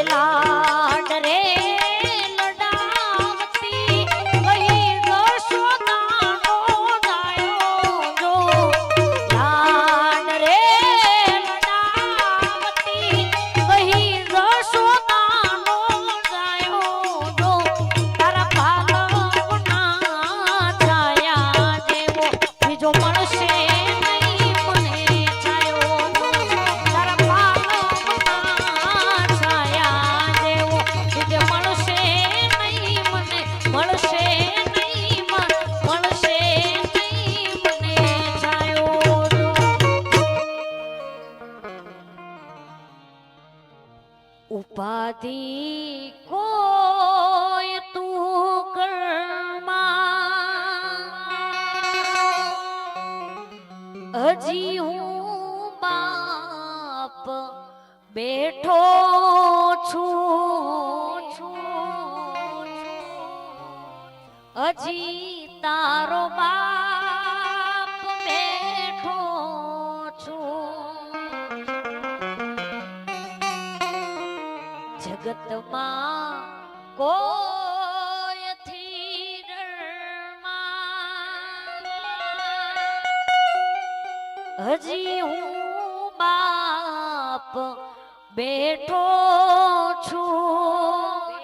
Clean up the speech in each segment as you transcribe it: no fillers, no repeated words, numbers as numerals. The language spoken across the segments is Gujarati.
લાડ રે લડાવતી વહી જશોદાનો જાયો જો લાડ રે લડાવતી વહી જશોદાનો જાયો જો તારા પાલવના છાયા જેવો બીજો મળશે ઉપાધિ કોઈ તું કરમાં હજી હું બાપ બેઠો છું હજી તારો બાપ બેઠો છું જગતમાં કોઈથી ડરમાં હજી હું બાપ બેઠો છું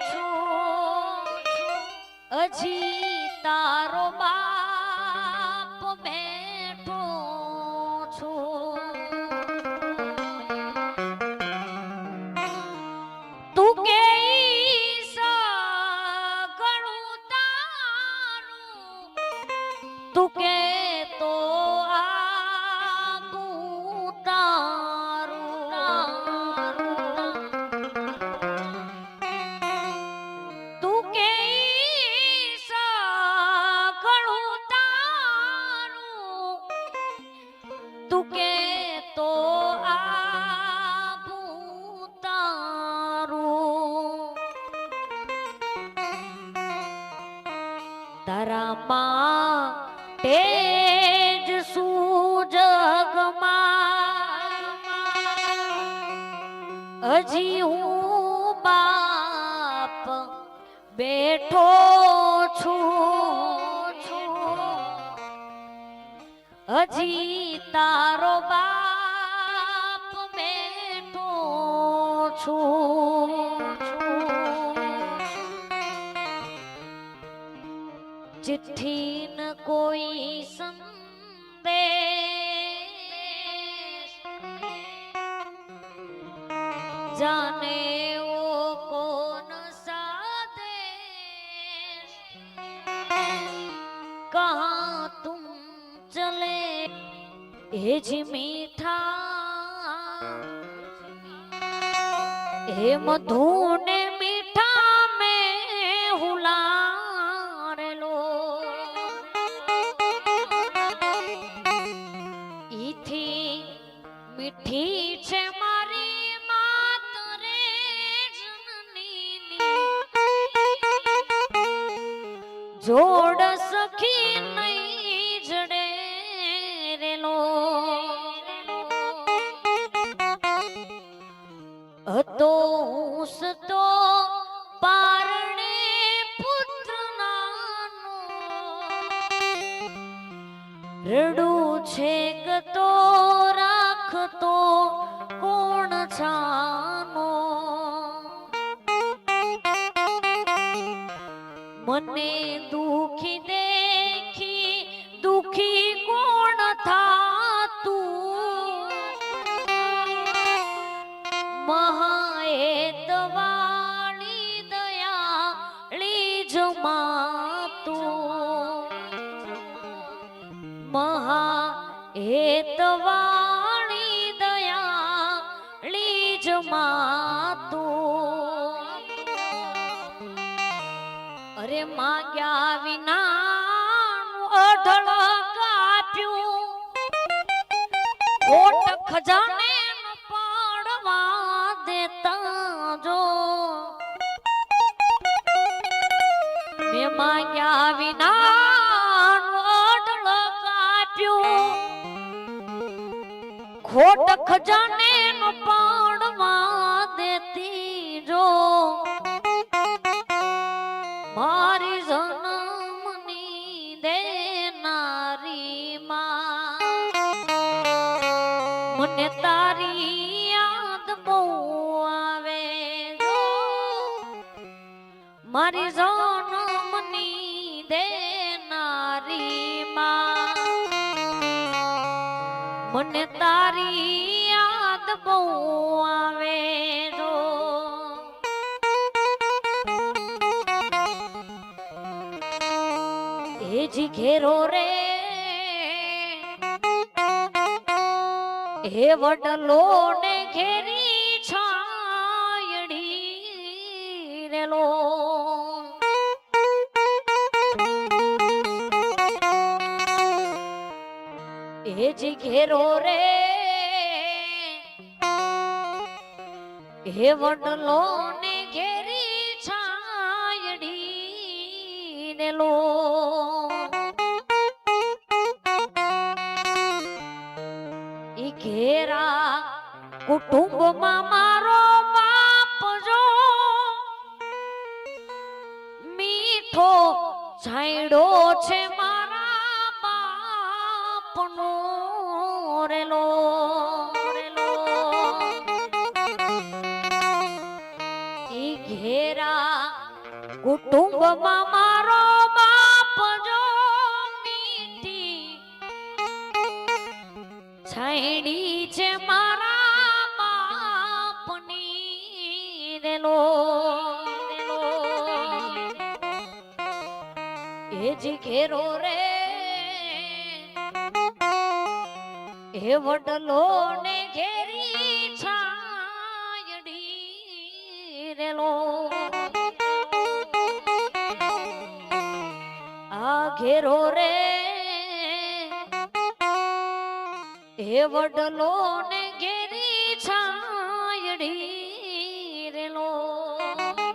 હજી તારો બાપ બેઠો છું તું કે ઘણું તારું તું કે તો આવું તારું તું કે ઘણું તારું તું કે તો તારા માટે જ સુજગમાં હજી હું બાપ બેઠો છું હજી તારો બાપ બેઠો છું चिट्ठी न कोई संदेश जाने वो कौन सा देश कहाँ तुम चले हे जी मीठा हे मधु ने मीठा में हुला મીઠી છે મારી માત રે જનનીની જોડ સખી નહીં જડે રેલો હતો હુંસતો પારણે પુત્ર નાનો રડું છે ગતો તો કોણ છાનો મને દુખી દેખી દુખી કોણ થાતું મહાએત વાળી દયાળી જમાતું મહાએત અરે માગ્યા વિના અઢળ કાપ્યું કોટ ખજાને પાડવા દેતા જો મેં માગ્યા વિના અઢળ કાપ્યું ખોટ ખજાને પાડવા દેતી જો મારી જન્મની દેનારી માં મને તારી યાદ બહુ આવે જો એ જી ઘેરો રે હે વડલો ને ઘેરી છાયડી રેલો હે જી ઘેરો રે હે વડલો ને ઘેરી છાયડી રેલો ઈ ઘેરા કુટુંબમાં મારો બાપ જો મીઠો છાંયડો છે મારા બાપનો રેલો રેલો ઈ ઘેરા કુટુંબમાં મારો બાપ જો મીઠી છાંયડી છે મારા બાપની રેલો રેલો એ જી ઘેરો રે હે વડલો ને ઘેરી છાયડી રેલો આ ઘેરો રે હે વડલો ને